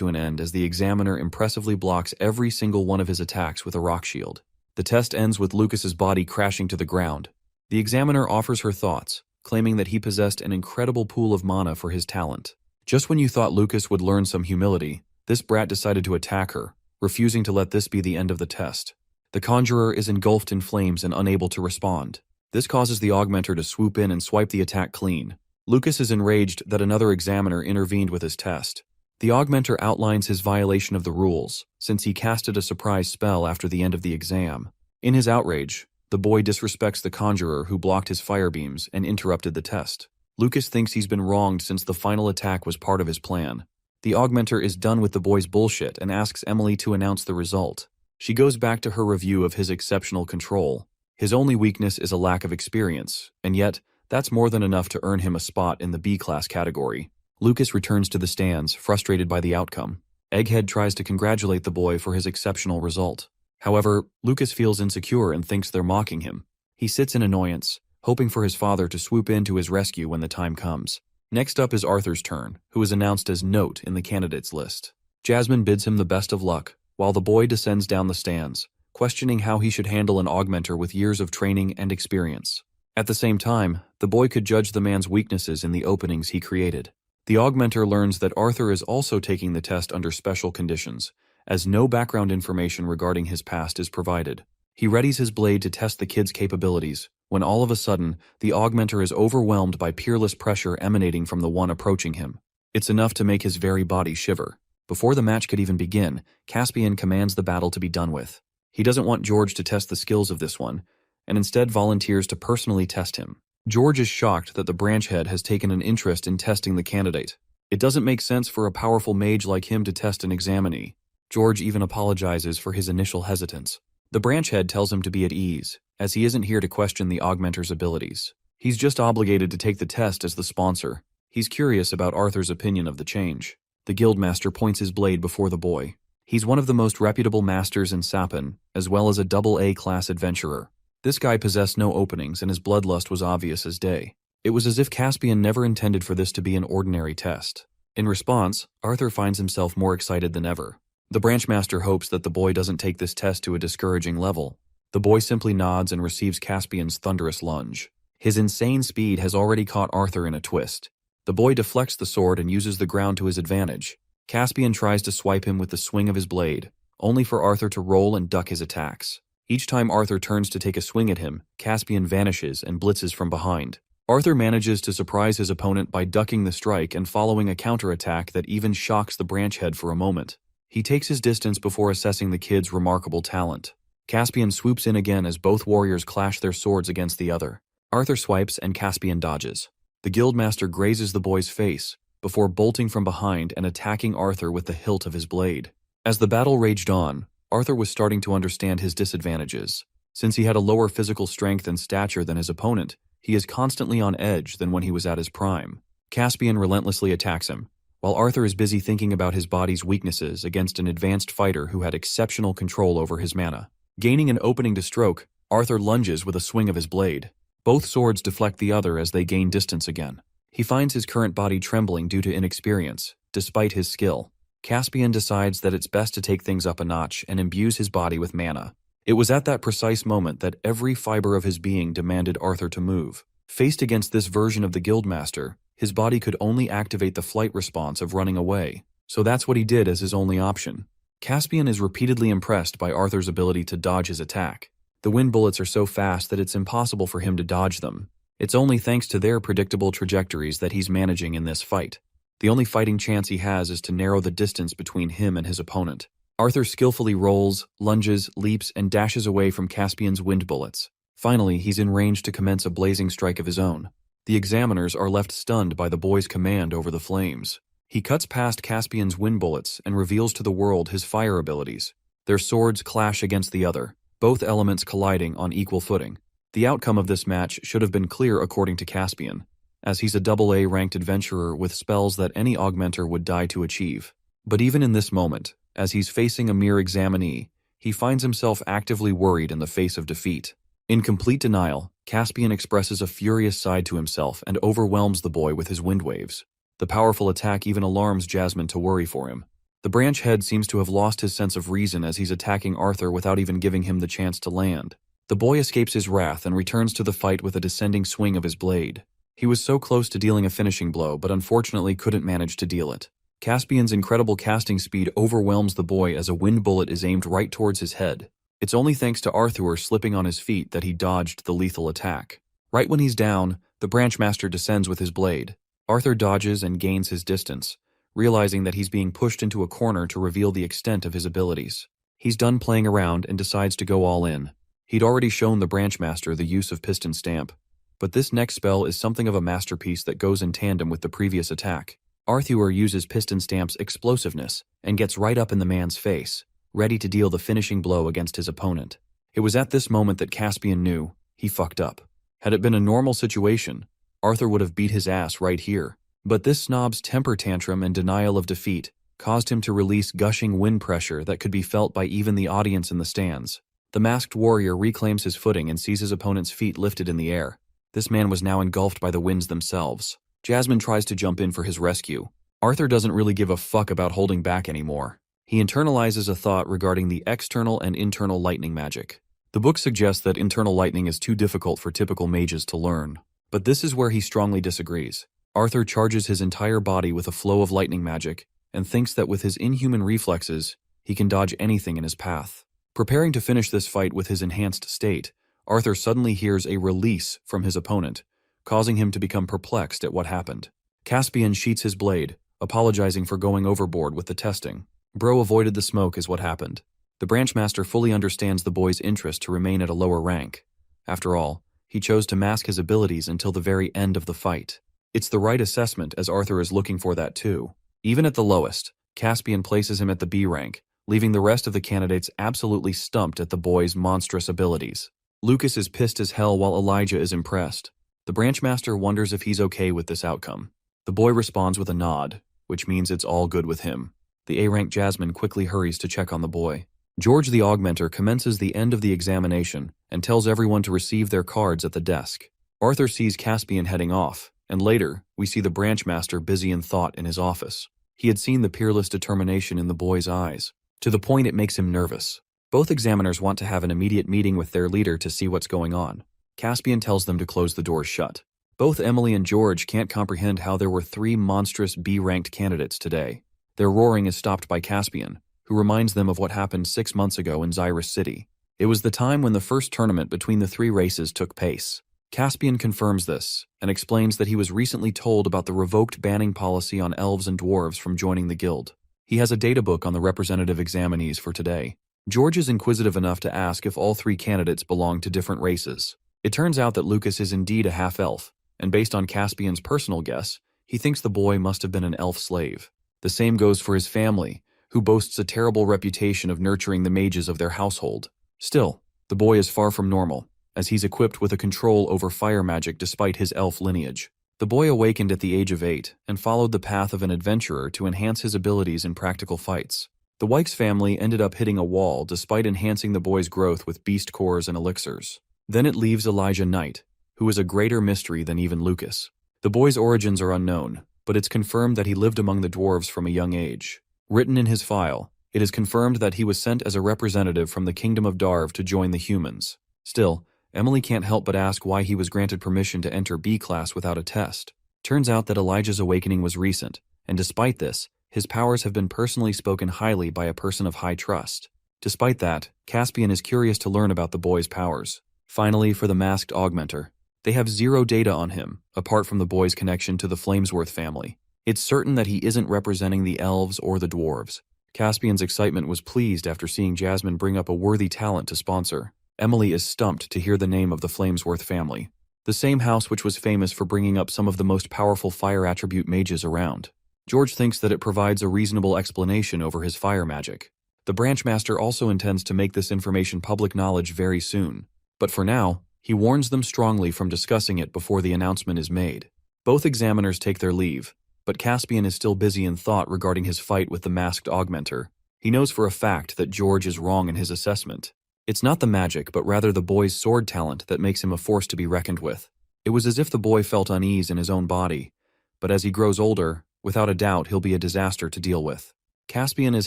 to an end as the examiner impressively blocks every single one of his attacks with a rock shield. The test ends with Lucas's body crashing to the ground. The examiner offers her thoughts, claiming that he possessed an incredible pool of mana for his talent. Just when you thought Lucas would learn some humility, this brat decided to attack her, refusing to let this be the end of the test. The conjurer is engulfed in flames and unable to respond. This causes the augmenter to swoop in and swipe the attack clean. Lucas is enraged that another examiner intervened with his test. The augmenter outlines his violation of the rules, since he casted a surprise spell after the end of the exam. In his outrage, the boy disrespects the conjurer who blocked his fire beams and interrupted the test. Lucas thinks he's been wronged since the final attack was part of his plan. The augmenter is done with the boy's bullshit and asks Emily to announce the result. She goes back to her review of his exceptional control. His only weakness is a lack of experience, and yet, that's more than enough to earn him a spot in the B-class category. Lucas returns to the stands, frustrated by the outcome. Egghead tries to congratulate the boy for his exceptional result. However, Lucas feels insecure and thinks they're mocking him. He sits in annoyance, hoping for his father to swoop in to his rescue when the time comes. Next up is Arthur's turn, who is announced as Note in the candidates list. Jasmine bids him the best of luck, while the boy descends down the stands, questioning how he should handle an augmenter with years of training and experience. At the same time, the boy could judge the man's weaknesses in the openings he created. The augmenter learns that Arthur is also taking the test under special conditions, as no background information regarding his past is provided. He readies his blade to test the kid's capabilities, when all of a sudden, the augmenter is overwhelmed by peerless pressure emanating from the one approaching him. It's enough to make his very body shiver. Before the match could even begin, Caspian commands the battle to be done with. He doesn't want George to test the skills of this one, and instead volunteers to personally test him. George is shocked that the branch head has taken an interest in testing the candidate. It doesn't make sense for a powerful mage like him to test an examinee. George even apologizes for his initial hesitance. The branch head tells him to be at ease, as he isn't here to question the augmenter's abilities. He's just obligated to take the test as the sponsor. He's curious about Arthur's opinion of the change. The guildmaster points his blade before the boy. He's one of the most reputable masters in Sapin, as well as a AA class adventurer. This guy possessed no openings and his bloodlust was obvious as day. It was as if Caspian never intended for this to be an ordinary test. In response, Arthur finds himself more excited than ever. The branchmaster hopes that the boy doesn't take this test to a discouraging level. The boy simply nods and receives Caspian's thunderous lunge. His insane speed has already caught Arthur in a twist. The boy deflects the sword and uses the ground to his advantage. Caspian tries to swipe him with the swing of his blade, only for Arthur to roll and duck his attacks. Each time Arthur turns to take a swing at him, Caspian vanishes and blitzes from behind. Arthur manages to surprise his opponent by ducking the strike and following a counterattack that even shocks the branch head for a moment. He takes his distance before assessing the kid's remarkable talent. Caspian swoops in again as both warriors clash their swords against the other. Arthur swipes and Caspian dodges. The guildmaster grazes the boy's face, before bolting from behind and attacking Arthur with the hilt of his blade. As the battle raged on, Arthur was starting to understand his disadvantages. Since he had a lower physical strength and stature than his opponent, he is constantly on edge than when he was at his prime. Caspian relentlessly attacks him, while Arthur is busy thinking about his body's weaknesses against an advanced fighter who had exceptional control over his mana. Gaining an opening to stroke, Arthur lunges with a swing of his blade. Both swords deflect the other as they gain distance again. He finds his current body trembling due to inexperience, despite his skill. Caspian decides that it's best to take things up a notch and imbues his body with mana. It was at that precise moment that every fiber of his being demanded Arthur to move. Faced against this version of the guildmaster, his body could only activate the flight response of running away, so that's what he did as his only option. Caspian is repeatedly impressed by Arthur's ability to dodge his attack. The wind bullets are so fast that it's impossible for him to dodge them. It's only thanks to their predictable trajectories that he's managing in this fight. The only fighting chance he has is to narrow the distance between him and his opponent. Arthur skillfully rolls, lunges, leaps, and dashes away from Caspian's wind bullets. Finally, he's in range to commence a blazing strike of his own. The examiners are left stunned by the boy's command over the flames. He cuts past Caspian's wind bullets and reveals to the world his fire abilities. Their swords clash against the other, both elements colliding on equal footing. The outcome of this match should have been clear according to Caspian, as he's a AA ranked adventurer with spells that any augmenter would die to achieve. But even in this moment, as he's facing a mere examinee, he finds himself actively worried in the face of defeat. In complete denial, Caspian expresses a furious side to himself and overwhelms the boy with his wind waves. The powerful attack even alarms Jasmine to worry for him. The branch head seems to have lost his sense of reason as he's attacking Arthur without even giving him the chance to land. The boy escapes his wrath and returns to the fight with a descending swing of his blade. He was so close to dealing a finishing blow, but unfortunately couldn't manage to deal it. Caspian's incredible casting speed overwhelms the boy as a wind bullet is aimed right towards his head. It's only thanks to Arthur slipping on his feet that he dodged the lethal attack. Right when he's down, the branch master descends with his blade. Arthur dodges and gains his distance, realizing that he's being pushed into a corner to reveal the extent of his abilities. He's done playing around and decides to go all in. He'd already shown the branch master the use of piston stamp, but this next spell is something of a masterpiece that goes in tandem with the previous attack. Arthur uses piston stamp's explosiveness and gets right up in the man's face, ready to deal the finishing blow against his opponent. It was at this moment that Caspian knew he fucked up. Had it been a normal situation, Arthur would have beat his ass right here. But this snob's temper tantrum and denial of defeat caused him to release gushing wind pressure that could be felt by even the audience in the stands. The masked warrior reclaims his footing and sees his opponent's feet lifted in the air. This man was now engulfed by the winds themselves. Jasmine tries to jump in for his rescue. Arthur doesn't really give a fuck about holding back anymore. He internalizes a thought regarding the external and internal lightning magic. The book suggests that internal lightning is too difficult for typical mages to learn, but this is where he strongly disagrees. Arthur charges his entire body with a flow of lightning magic and thinks that with his inhuman reflexes, he can dodge anything in his path. Preparing to finish this fight with his enhanced state, Arthur suddenly hears a release from his opponent, causing him to become perplexed at what happened. Caspian sheaths his blade, apologizing for going overboard with the testing. Bro avoided the smoke is what happened. The branch master fully understands the boy's interest to remain at a lower rank. After all, he chose to mask his abilities until the very end of the fight. It's the right assessment, as Arthur is looking for that too. Even at the lowest, Caspian places him at the B rank, leaving the rest of the candidates absolutely stumped at the boy's monstrous abilities. Lucas is pissed as hell while Elijah is impressed. The branch master wonders if he's okay with this outcome. The boy responds with a nod, which means it's all good with him. The A-rank Jasmine quickly hurries to check on the boy. George the Augmenter commences the end of the examination and tells everyone to receive their cards at the desk. Arthur sees Caspian heading off, and later, we see the branch master busy in thought in his office. He had seen the peerless determination in the boy's eyes, to the point it makes him nervous. Both examiners want to have an immediate meeting with their leader to see what's going on. Caspian tells them to close the doors shut. Both Emily and George can't comprehend how there were 3 monstrous B-ranked candidates today. Their roaring is stopped by Caspian, who reminds them of what happened 6 months ago in Xyrus City. It was the time when the first tournament between the 3 races took place. Caspian confirms this, and explains that he was recently told about the revoked banning policy on elves and dwarves from joining the guild. He has a data book on the representative examinees for today. George is inquisitive enough to ask if all 3 candidates belong to different races. It turns out that Lucas is indeed a half-elf, and based on Caspian's personal guess, he thinks the boy must have been an elf slave. The same goes for his family, who boasts a terrible reputation of nurturing the mages of their household. Still, the boy is far from normal, as he's equipped with a control over fire magic despite his elf lineage. The boy awakened at the age of 8 and followed the path of an adventurer to enhance his abilities in practical fights. The Wykes family ended up hitting a wall despite enhancing the boy's growth with beast cores and elixirs. Then it leaves Elijah Knight, who is a greater mystery than even Lucas. The boy's origins are unknown, but it's confirmed that he lived among the dwarves from a young age. Written in his file, it is confirmed that he was sent as a representative from the Kingdom of Darv to join the humans. Still, Emily can't help but ask why he was granted permission to enter B-class without a test. Turns out that Elijah's awakening was recent, and despite this, his powers have been personally spoken highly by a person of high trust. Despite that, Caspian is curious to learn about the boy's powers. Finally, for the masked augmenter, they have 0 data on him, apart from the boy's connection to the Flamesworth family. It's certain that he isn't representing the elves or the dwarves. Caspian's excitement was pleased after seeing Jasmine bring up a worthy talent to sponsor. Emily is stumped to hear the name of the Flamesworth family, the same house which was famous for bringing up some of the most powerful fire attribute mages around. George thinks that it provides a reasonable explanation over his fire magic. The branch master also intends to make this information public knowledge very soon, but for now, he warns them strongly from discussing it before the announcement is made. Both examiners take their leave, but Caspian is still busy in thought regarding his fight with the masked augmenter. He knows for a fact that George is wrong in his assessment. It's not the magic, but rather the boy's sword talent that makes him a force to be reckoned with. It was as if the boy felt unease in his own body, but as he grows older, without a doubt he'll be a disaster to deal with. Caspian is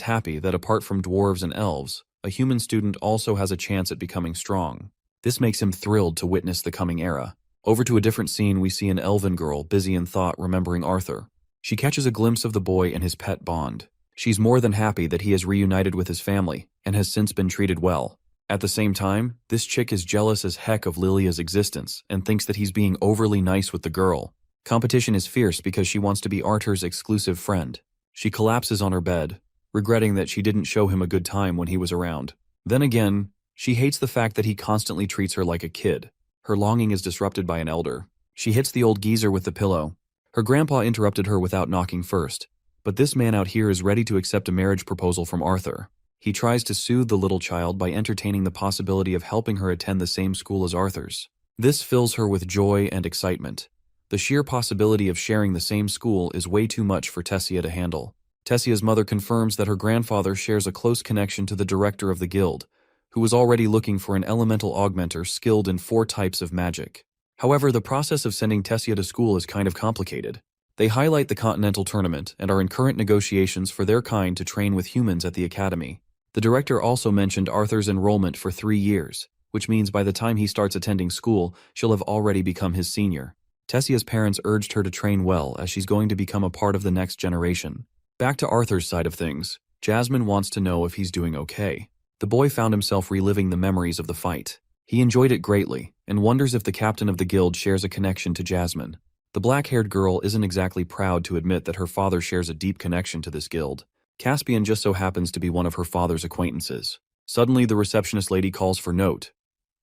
happy that apart from dwarves and elves, a human student also has a chance at becoming strong. This makes him thrilled to witness the coming era. Over to a different scene, we see an elven girl busy in thought remembering Arthur. She catches a glimpse of the boy and his pet bond. She's more than happy that he has reunited with his family and has since been treated well. At the same time, this chick is jealous as heck of Lilia's existence and thinks that he's being overly nice with the girl. Competition is fierce because she wants to be Arthur's exclusive friend. She collapses on her bed, regretting that she didn't show him a good time when he was around. Then again, she hates the fact that he constantly treats her like a kid. Her longing is disrupted by an elder. She hits the old geezer with the pillow. Her grandpa interrupted her without knocking first, but this man out here is ready to accept a marriage proposal from Arthur. He tries to soothe the little child by entertaining the possibility of helping her attend the same school as Arthur's. This fills her with joy and excitement. The sheer possibility of sharing the same school is way too much for Tessia to handle. Tessia's mother confirms that her grandfather shares a close connection to the director of the guild, who was already looking for an elemental augmenter skilled in 4 types of magic. However, the process of sending Tessia to school is kind of complicated. They highlight the Continental Tournament and are in current negotiations for their kind to train with humans at the academy. The director also mentioned Arthur's enrollment for 3 years, which means by the time he starts attending school, she'll have already become his senior. Tessia's parents urged her to train well as she's going to become a part of the next generation. Back to Arthur's side of things, Jasmine wants to know if he's doing okay. The boy found himself reliving the memories of the fight. He enjoyed it greatly and wonders if the captain of the guild shares a connection to Jasmine. The black-haired girl isn't exactly proud to admit that her father shares a deep connection to this guild. Caspian just so happens to be one of her father's acquaintances. Suddenly, the receptionist lady calls for note.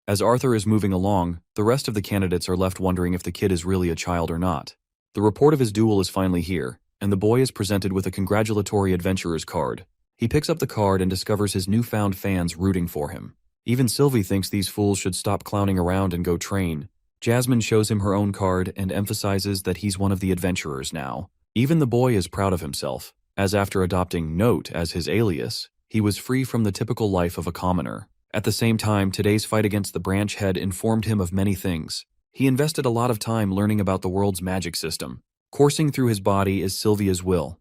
As Arthur is moving along, the rest of the candidates are left wondering if the kid is really a child or not. The report of his duel is finally here, and the boy is presented with a congratulatory adventurer's card. He picks up the card and discovers his newfound fans rooting for him. Even Sylvie thinks these fools should stop clowning around and go train. Jasmine shows him her own card and emphasizes that he's one of the adventurers now. Even the boy is proud of himself, as after adopting Note as his alias, he was free from the typical life of a commoner. At the same time, today's fight against the branch head informed him of many things. He invested a lot of time learning about the world's magic system. Coursing through his body is Sylvia's will.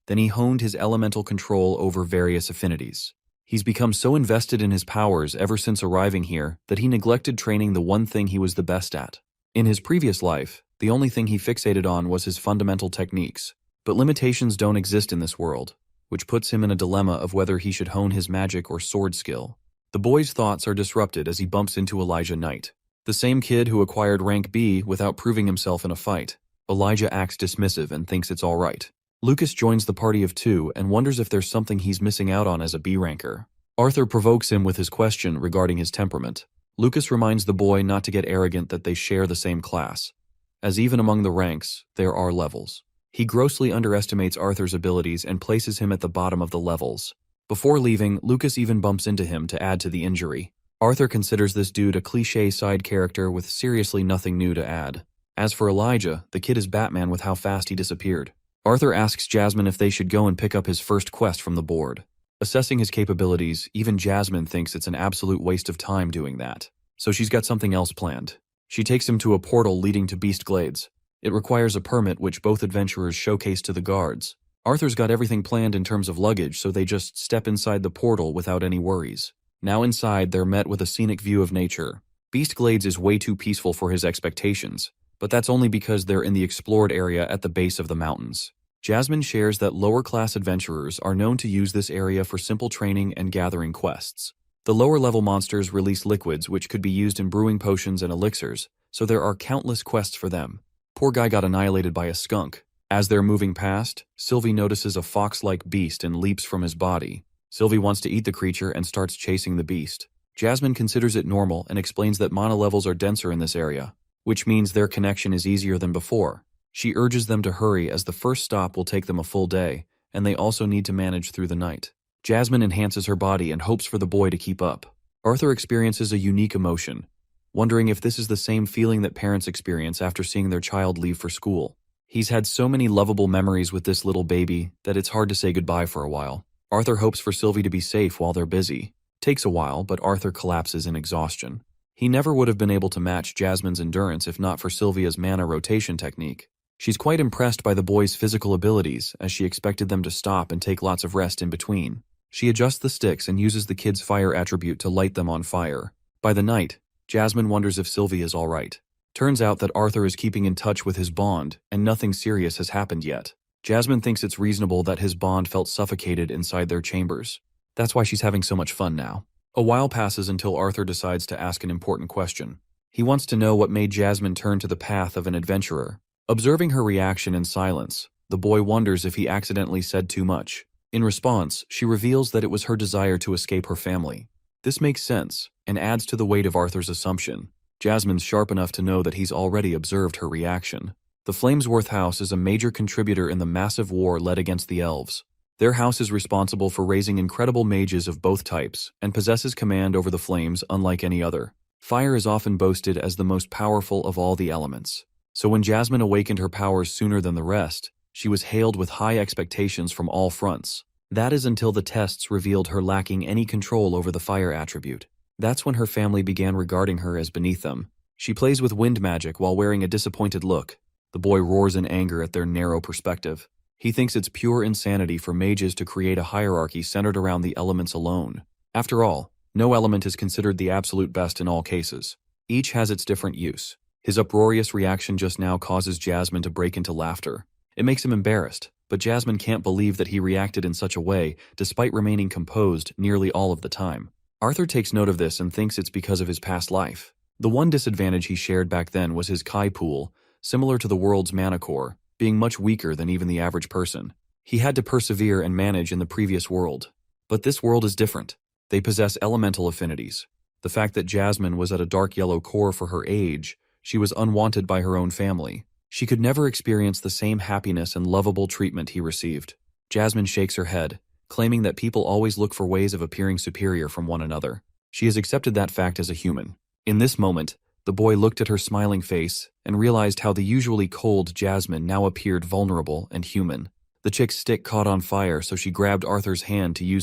Then he honed his elemental control over various affinities. He's become so invested in his powers ever since arriving here that he neglected training the one thing he was the best at. In his previous life, the only thing he fixated on was his fundamental techniques. But limitations don't exist in this world, which puts him in a dilemma of whether he should hone his magic or sword skill. The boy's thoughts are disrupted as he bumps into Elijah Knight, the same kid who acquired rank B without proving himself in a fight. Elijah acts dismissive and thinks it's all right. Lucas joins the party of 2 and wonders if there's something he's missing out on as a B ranker. Arthur provokes him with his question regarding his temperament. Lucas reminds the boy not to get arrogant that they share the same class, as even among the ranks, there are levels. He grossly underestimates Arthur's abilities and places him at the bottom of the levels. Before leaving, Lucas even bumps into him to add to the injury. Arthur considers this dude a cliché side character with seriously nothing new to add. As for Elijah, the kid is Batman with how fast he disappeared. Arthur asks Jasmine if they should go and pick up his first quest from the board. Assessing his capabilities, even Jasmine thinks it's an absolute waste of time doing that. So she's got something else planned. She takes him to a portal leading to Beast Glades. It requires a permit which both adventurers showcase to the guards. Arthur's got everything planned in terms of luggage, so they just step inside the portal without any worries. Now inside, they're met with a scenic view of nature. Beast Glades is way too peaceful for his expectations, but that's only because they're in the explored area at the base of the mountains. Jasmine shares that lower-class adventurers are known to use this area for simple training and gathering quests. The lower-level monsters release liquids which could be used in brewing potions and elixirs, so there are countless quests for them. Poor guy got annihilated by a skunk. As they're moving past, Sylvie notices a fox-like beast and leaps from his body. Sylvie wants to eat the creature and starts chasing the beast. Jasmine considers it normal and explains that mana levels are denser in this area, which means their connection is easier than before. She urges them to hurry as the first stop will take them a full day, and they also need to manage through the night. Jasmine enhances her body and hopes for the boy to keep up. Arthur experiences a unique emotion, wondering if this is the same feeling that parents experience after seeing their child leave for school. He's had so many lovable memories with this little baby that it's hard to say goodbye for a while. Arthur hopes for Sylvie to be safe while they're busy. Takes a while, but Arthur collapses in exhaustion. He never would have been able to match Jasmine's endurance if not for Sylvia's mana rotation technique. She's quite impressed by the boys' physical abilities, as she expected them to stop and take lots of rest in between. She adjusts the sticks and uses the kids' fire attribute to light them on fire. By the night, Jasmine wonders if Sylvie is alright. Turns out that Arthur is keeping in touch with his bond, and nothing serious has happened yet. Jasmine thinks it's reasonable that his bond felt suffocated inside their chambers. That's why she's having so much fun now. A while passes until Arthur decides to ask an important question. He wants to know what made Jasmine turn to the path of an adventurer. Observing her reaction in silence, the boy wonders if he accidentally said too much. In response, she reveals that it was her desire to escape her family. This makes sense, and adds to the weight of Arthur's assumption. Jasmine's sharp enough to know that he's already observed her reaction. The Flamesworth house is a major contributor in the massive war led against the elves. Their house is responsible for raising incredible mages of both types, and possesses command over the flames unlike any other. Fire is often boasted as the most powerful of all the elements. So when Jasmine awakened her powers sooner than the rest, she was hailed with high expectations from all fronts. That is until the tests revealed her lacking any control over the fire attribute. That's when her family began regarding her as beneath them. She plays with wind magic while wearing a disappointed look. The boy roars in anger at their narrow perspective. He thinks it's pure insanity for mages to create a hierarchy centered around the elements alone. After all, no element is considered the absolute best in all cases. Each has its different use. His uproarious reaction just now causes Jasmine to break into laughter. It makes him embarrassed, but Jasmine can't believe that he reacted in such a way, despite remaining composed nearly all of the time. Arthur takes note of this and thinks it's because of his past life. The one disadvantage he shared back then was his Kai pool, similar to the world's mana core, being much weaker than even the average person. He had to persevere and manage in the previous world. But this world is different. They possess elemental affinities. The fact that Jasmine was at a dark yellow core for her age, she was unwanted by her own family. She could never experience the same happiness and lovable treatment he received. Jasmine shakes her head, claiming that people always look for ways of appearing superior from one another. She has accepted that fact as a human. In this moment, the boy looked at her smiling face and realized how the usually cold Jasmine now appeared vulnerable and human. The chick's stick caught on fire, so she grabbed Arthur's hand to use